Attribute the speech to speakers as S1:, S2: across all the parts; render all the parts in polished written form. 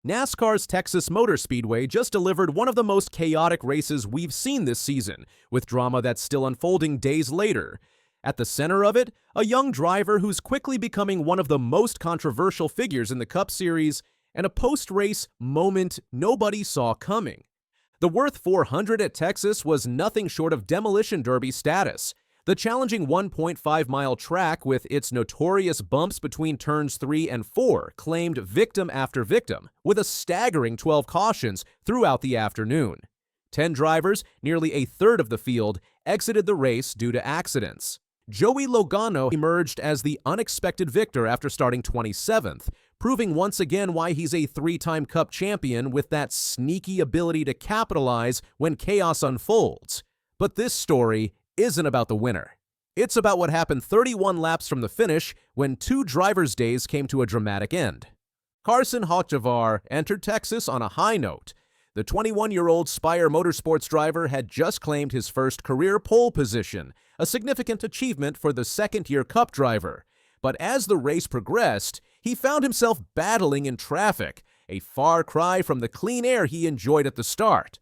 S1: NASCAR's Texas Motor Speedway just delivered one of the most chaotic races we've seen this season, with drama that's still unfolding days later. At the center of it, a young driver who's quickly becoming one of the most controversial figures in the Cup Series, and a post-race moment nobody saw coming. The Würth 400 at Texas was nothing short of demolition derby status. The challenging 1.5-mile track, with its notorious bumps between turns 3 and 4, claimed victim after victim, with a staggering 12 cautions throughout the afternoon. 10 drivers, nearly a third of the field, exited the race due to accidents. Joey Logano emerged as the unexpected victor after starting 27th, proving once again why he's a 3-time Cup champion with that sneaky ability to capitalize when chaos unfolds. But this story isn't about the winner. It's about what happened 31 laps from the finish when 2 drivers' days came to a dramatic end. Carson Hocevar entered Texas on a high note. The 21-year-old Spire Motorsports driver had just claimed his first career pole position, a significant achievement for the second-year Cup driver. But as the race progressed, he found himself battling in traffic, a far cry from the clean air he enjoyed at the start.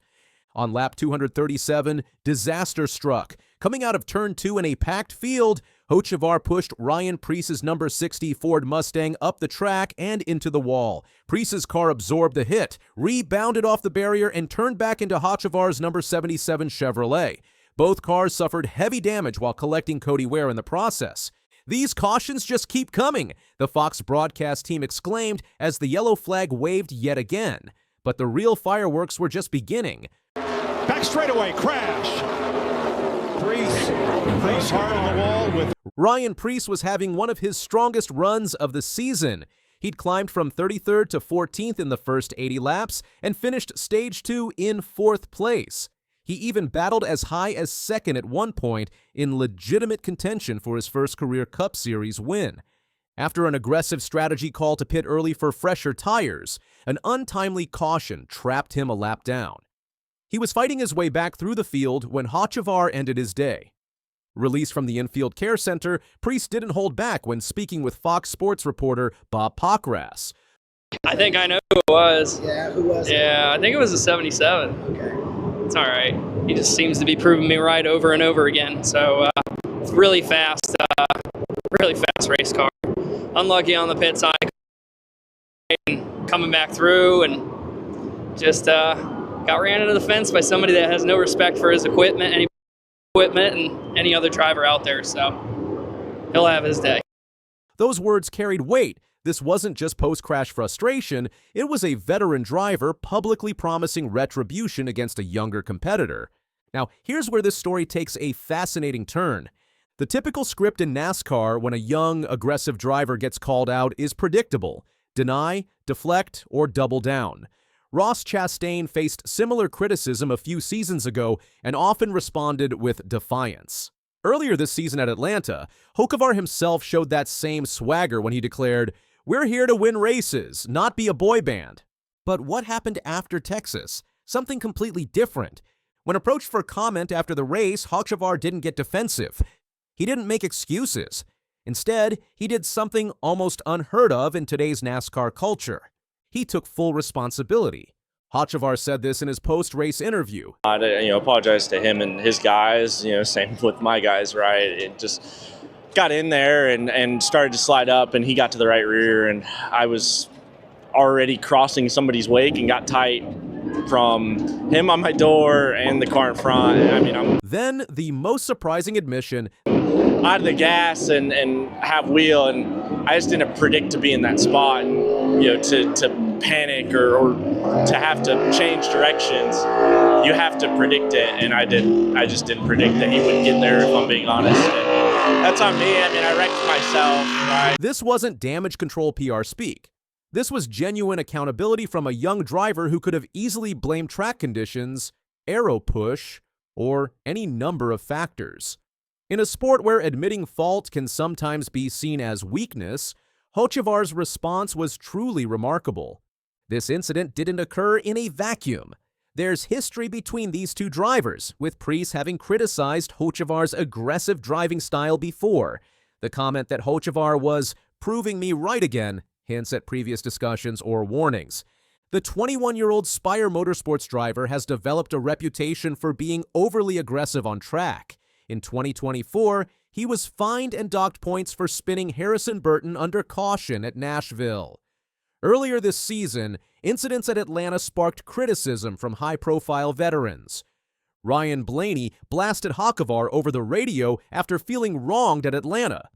S1: On lap 237, disaster struck. Coming out of turn 2 in a packed field, Hocevar pushed Ryan Preece's number 60 Ford Mustang up the track and into the wall. Preece's car absorbed the hit, rebounded off the barrier, and turned back into Hocevar's number 77 Chevrolet. Both cars suffered heavy damage while collecting Cody Ware in the process. "These cautions just keep coming," the Fox broadcast team exclaimed as the yellow flag waved yet again. But the real fireworks were just beginning.
S2: Back straightaway, crash. Preece hard on the wall with...
S1: Ryan Preece was having one of his strongest runs of the season. He'd climbed from 33rd to 14th in the first 80 laps and finished stage 2 in 4th place. He even battled as high as 2nd at one point in legitimate contention for his first career Cup Series win. After an aggressive strategy call to pit early for fresher tires, an untimely caution trapped him a lap down. He was fighting his way back through the field when Hocevar ended his day. Released from the infield care center, Preece didn't hold back when speaking with Fox Sports reporter Bob Pockras.
S3: I think I know who it was.
S4: Yeah, who was it?
S3: Yeah, I think it was a 77.
S4: Okay.
S3: It's all right. He just seems to be proving me right over and over again. So it's really fast race car. Unlucky on the pit side, and coming back through, and just got ran into the fence by somebody that has no respect for his equipment, and any other driver out there. So he'll have his day.
S1: Those words carried weight. This wasn't just post-crash frustration, it was a veteran driver publicly promising retribution against a younger competitor. Now, here's where this story takes a fascinating turn. The typical script in NASCAR when a young, aggressive driver gets called out is predictable: deny, deflect, or double down. Ross Chastain faced similar criticism a few seasons ago and often responded with defiance. Earlier this season at Atlanta, Hocevar himself showed that same swagger when he declared, "We're here to win races, not be a boy band." But what happened after Texas? Something completely different. When approached for comment after the race, Hocevar didn't get defensive. He didn't make excuses. Instead, he did something almost unheard of in today's NASCAR culture. He took full responsibility. Hocevar said this in his post-race interview.
S5: I apologize to him and his guys, same with my guys, right? It just got in there and started to slide up, and he got to the right rear, and I was already crossing somebody's wake and got tight from him on my door and the car in front.
S1: Then the most surprising admission:
S5: out of the gas and have wheel, and I just didn't predict to be in that spot, and to panic or to have to change directions. You have to predict it, and I just didn't predict that he would get there, if I'm being honest. And that's on me. I wrecked myself. Right?
S1: This wasn't damage control PR speak. This was genuine accountability from a young driver who could have easily blamed track conditions, aero push, or any number of factors. In a sport where admitting fault can sometimes be seen as weakness, Hocevar's response was truly remarkable. This incident didn't occur in a vacuum. There's history between these two drivers, with Preece having criticized Hocevar's aggressive driving style before. The comment that Hocevar was proving me right again hints at previous discussions or warnings. The 21-year-old Spire Motorsports driver has developed a reputation for being overly aggressive on track. In 2024, he was fined and docked points for spinning Harrison Burton under caution at Nashville. Earlier this season, incidents at Atlanta sparked criticism from high-profile veterans. Ryan Blaney blasted Hocevar over the radio after feeling wronged at Atlanta.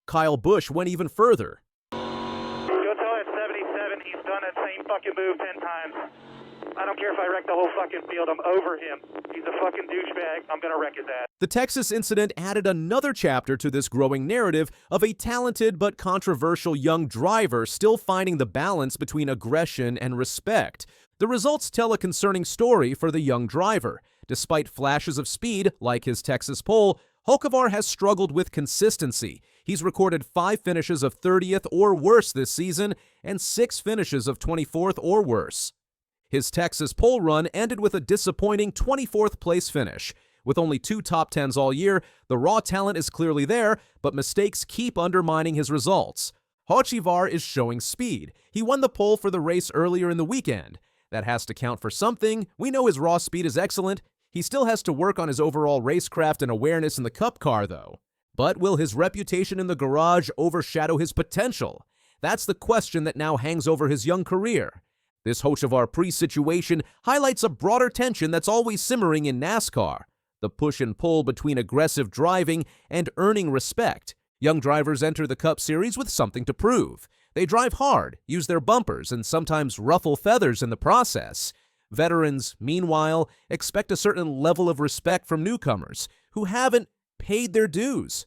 S1: Kyle Busch went even further.
S4: Go tell that 77 he's done that same fucking move 10 times. I don't care if I wreck the whole fucking field. I'm over him. He's a fucking douchebag. I'm going to wreck his ass.
S1: The Texas incident added another chapter to this growing narrative of a talented but controversial young driver still finding the balance between aggression and respect. The results tell a concerning story for the young driver. Despite flashes of speed, like his Texas pole, Hocevar has struggled with consistency. He's recorded 5 finishes of 30th or worse this season and 6 finishes of 24th or worse. His Texas pole run ended with a disappointing 24th place finish. With only 2 top 10s all year, the raw talent is clearly there, but mistakes keep undermining his results. Hocevar is showing speed. He won the pole for the race earlier in the weekend. That has to count for something. We know his raw speed is excellent. He still has to work on his overall racecraft and awareness in the Cup car, though. But will his reputation in the garage overshadow his potential? That's the question that now hangs over his young career. This Hocevar-Preece situation highlights a broader tension that's always simmering in NASCAR, the push and pull between aggressive driving and earning respect. Young drivers enter the Cup Series with something to prove. They drive hard, use their bumpers, and sometimes ruffle feathers in the process. Veterans, meanwhile, expect a certain level of respect from newcomers who haven't paid their dues.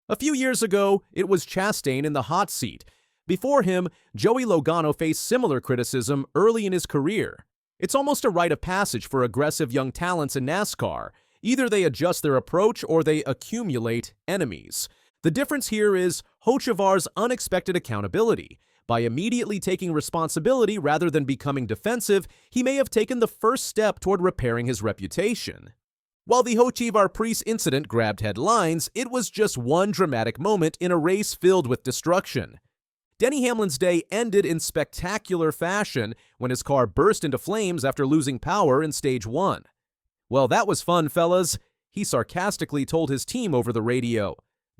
S1: A few years ago, it was Chastain in the hot seat. Before him, Joey Logano faced similar criticism early in his career. It's almost a rite of passage for aggressive young talents in NASCAR. Either they adjust their approach or they accumulate enemies. The difference here is Hocevar's unexpected accountability. By immediately taking responsibility rather than becoming defensive, he may have taken the first step toward repairing his reputation. While the Hocevar-Preece incident grabbed headlines, it was just one dramatic moment in a race filled with destruction. Denny Hamlin's day ended in spectacular fashion when his car burst into flames after losing power in Stage 1. Well, that was fun, fellas, he sarcastically told his team over the radio.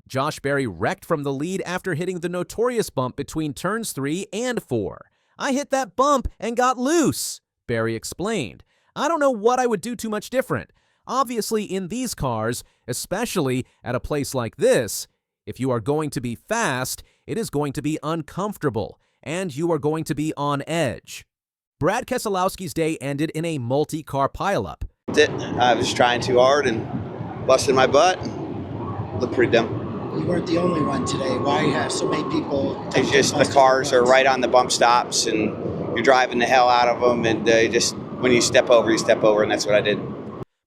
S1: Josh Berry wrecked from the lead after hitting the notorious bump between turns 3 and 4. I hit that bump and got loose, Berry explained. I don't know what I would do too much different. Obviously, in these cars, especially at a place like this, if you are going to be fast, it is going to be uncomfortable, and you are going to be on edge. Brad Keselowski's day ended in a multi-car pileup.
S6: I was trying too hard and busted my butt. Looked pretty dumb.
S7: You weren't the only one today. Why have so many people?
S6: It's just the cars are right on the bump stops, and you're driving the hell out of them, and just when you step over, and that's what I did.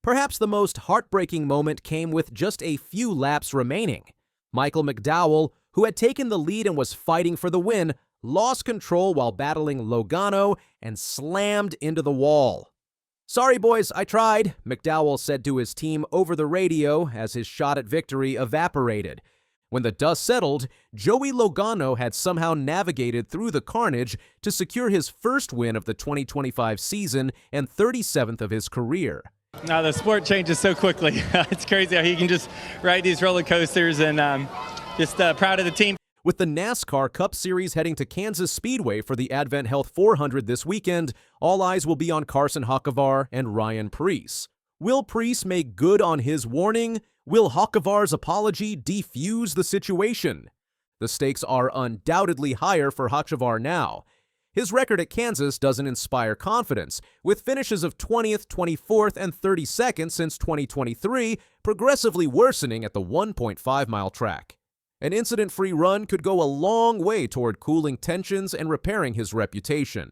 S1: Perhaps the most heartbreaking moment came with just a few laps remaining. Michael McDowell, who had taken the lead and was fighting for the win, lost control while battling Logano and slammed into the wall. Sorry, boys, I tried, McDowell said to his team over the radio as his shot at victory evaporated. When the dust settled, Joey Logano had somehow navigated through the carnage to secure his first win of the 2025 season and 37th of his career.
S8: Now the sport changes so quickly. It's crazy how he can just ride these roller coasters, and just proud of the team.
S1: With the NASCAR Cup Series heading to Kansas Speedway for the Advent Health 400 this weekend, all eyes will be on Carson Hocevar and Ryan Preece. Will Preece make good on his warning? Will Hocevar's apology defuse the situation? The stakes are undoubtedly higher for Hocevar now. His record at Kansas doesn't inspire confidence, with finishes of 20th, 24th, and 32nd since 2023 progressively worsening at the 1.5-mile track. An incident-free run could go a long way toward cooling tensions and repairing his reputation.